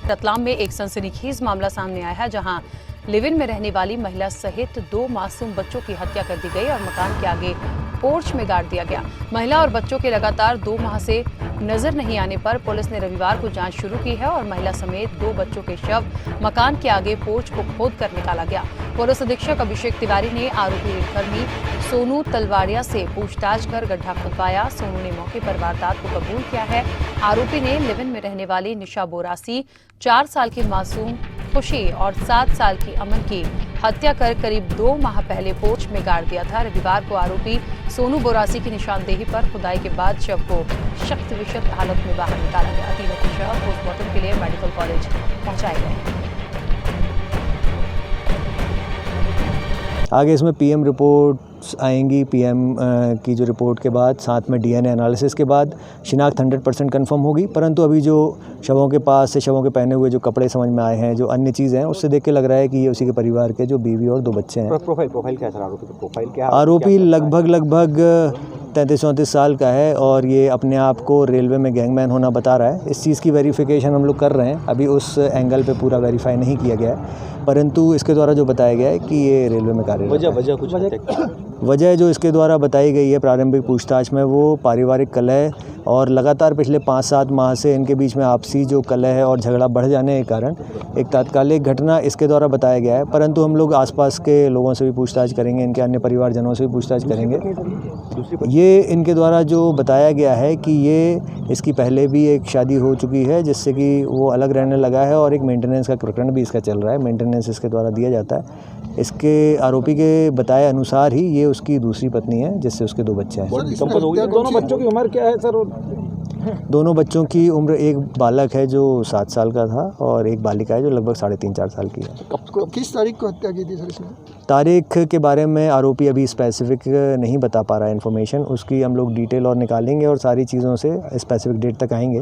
रतलाम में एक सनसनीखेज मामला सामने आया है, जहां लिव इन में रहने वाली महिला सहित 2 मासूम बच्चों की हत्या कर दी गई और मकान के आगे पोर्च में गाड़ दिया गया। महिला और बच्चों के लगातार 2 माह से नजर नहीं आने पर पुलिस ने रविवार को जांच शुरू की है और महिला समेत 2 बच्चों के शव मकान के आगे पोर्च को खोदकर निकाला गया। पुलिस अधीक्षक अभिषेक तिवारी ने आरोपी रेलकर्मी सोनू तलवाड़िया से पूछताछ कर गड्ढा खुदवाया। सोनू ने मौके पर वारदात को कबूल किया है। आरोपी ने लिव इन में रहने वाली निशा बोरासी, 4 साल की मासूम खुशी और 7 साल की अमन की हत्या कर करीब 2 माह पहले पोर्च में गाड़ दिया था। रविवार को आरोपी सोनू बोरासी की निशानदेही पर खुदाई के बाद शव को शक्त विशक्त हालत में बाहर निकाला गया। तीनों के शव पोस्टमार्टम के लिए मेडिकल कॉलेज पहुंचाए गए। आगे इसमें पीएम रिपोर्ट्स आएंगी। पीएम की जो रिपोर्ट के बाद साथ में डीएनए एनालिसिस के बाद शिनाख्त 100% कंफर्म होगी। परंतु अभी जो शवों के पास से शवों के पहने हुए जो कपड़े समझ में आए हैं, जो अन्य चीज़ें हैं, उससे देख के लग रहा है कि ये उसी के परिवार के जो बीवी और 2 बच्चे हैं। प्रोफाइल क्या है सर? आरोपी का प्रोफाइल क्या है? आरोपी लगभग 33-34 साल का है और ये अपने आप को रेलवे में गैंगमैन होना बता रहा है। इस चीज़ की वेरिफिकेशन हम लोग कर रहे हैं। अभी उस एंगल पे पूरा वेरीफाई नहीं किया गया है, परंतु इसके द्वारा जो बताया गया है कि ये रेलवे में कार्यरत वजह जो इसके द्वारा बताई गई है प्रारंभिक पूछताछ में, वो पारिवारिक कलह और लगातार पिछले 5-7 माह से इनके बीच में आपसी जो कलह है और झगड़ा बढ़ जाने के कारण एक तात्कालिक घटना इसके द्वारा बताया गया है। परंतु हम लोग आसपास के लोगों से भी पूछताछ करेंगे, इनके अन्य परिवारजनों से भी पूछताछ करेंगे। ये इनके द्वारा जो बताया गया है कि ये इसकी पहले भी एक शादी हो चुकी है, जिससे कि वो अलग रहने लगा है और एक मेंटेनेंस का प्रकरण भी इसका चल रहा है। मेंटेनेंस इसके द्वारा दिया जाता है। इसके आरोपी के बताए अनुसार ही ये उसकी दूसरी पत्नी है, जिससे उसके 2 बच्चे हैं। दोनों बच्चों की उम्र क्या है सर? दोनों बच्चों की उम्र, एक बालक है जो 7 साल का था और एक बालिका है जो लगभग 3.5-4 साल की है। किस तारीख को हत्या की थी सर इसने? तारीख के बारे में आरोपी अभी स्पेसिफिक नहीं बता पा रहा है इन्फॉर्मेशन। उसकी हम लोग डिटेल और निकालेंगे और सारी चीज़ों से स्पेसिफिक डेट तक आएंगे।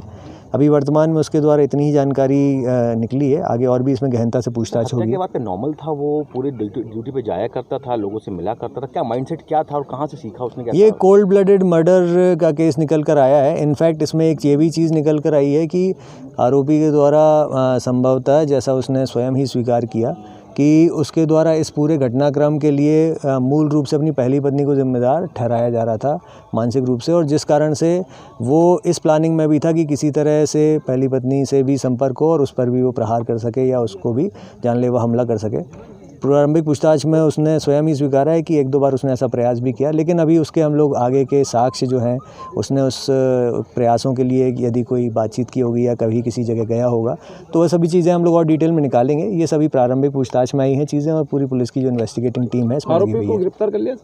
अभी वर्तमान में उसके द्वारा इतनी ही जानकारी निकली है। आगे और भी इसमें गहनता से पूछताछ होगी। के बाद नॉर्मल था, वो पूरे ड्यूटी पे जाया करता था, लोगों से मिला करता था, क्या माइंडसेट क्या था और कहाँ से सीखा उसने? क्या ये कोल्ड ब्लडेड मर्डर का केस निकल कर आया है। इनफैक्ट इसमें एक ये भी चीज़ निकल कर आई है कि आरोपी के द्वारा संभवतः, जैसा उसने स्वयं ही स्वीकार किया, कि उसके द्वारा इस पूरे घटनाक्रम के लिए मूल रूप से अपनी पहली पत्नी को जिम्मेदार ठहराया जा रहा था मानसिक रूप से, और जिस कारण से वो इस प्लानिंग में भी था कि किसी तरह से पहली पत्नी से भी संपर्क हो और उस पर भी वो प्रहार कर सके या उसको भी जानलेवा हमला कर सके। प्रारंभिक पूछताछ में उसने स्वयं ही स्वीकारा है कि 1-2 बार उसने ऐसा प्रयास भी किया, लेकिन अभी उसके हम लोग आगे के साक्ष्य जो हैं, उसने उस प्रयासों के लिए यदि कोई बातचीत की होगी या कभी किसी जगह गया होगा, तो वह सभी चीज़ें हम लोग और डिटेल में निकालेंगे। ये सभी प्रारंभिक पूछताछ में आई हैं चीज़ें और पूरी पुलिस की जो इन्वेस्टिगेटिंग टीम है इसमें लगी हुई है। गिरफ्तार कर लिया?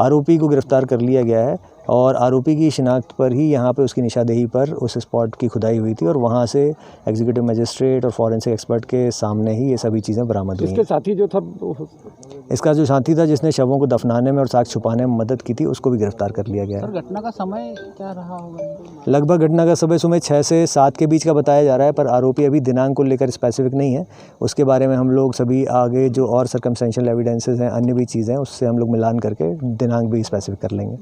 आरोपी को गिरफ्तार कर लिया गया है और आरोपी की शिनाख्त पर ही यहाँ पे उसकी निशानदेही पर उस स्पॉट की खुदाई हुई थी और वहाँ से एग्जीक्यूटिव मजिस्ट्रेट और फॉरेंसिक एक्सपर्ट के सामने ही ये सभी चीज़ें बरामद हुई। इसके साथी जो था, इसका जो साथी था जिसने शवों को दफनाने में और साक्ष्य छुपाने में मदद की थी, उसको भी गिरफ्तार कर लिया गया है। घटना का समय क्या रहा होगा? लगभग घटना का समय सुबह 6 से 7 के बीच का बताया जा रहा है, पर आरोपी अभी दिनांक को लेकर स्पेसिफिक नहीं है। उसके बारे में हम लोग सभी आगे जो और सर्कमस्टेंशियल एविडेंसेस हैं, अन्य भी चीज़ें, उससे हम लोग मिलान करके दिनांक भी स्पेसिफिक कर लेंगे।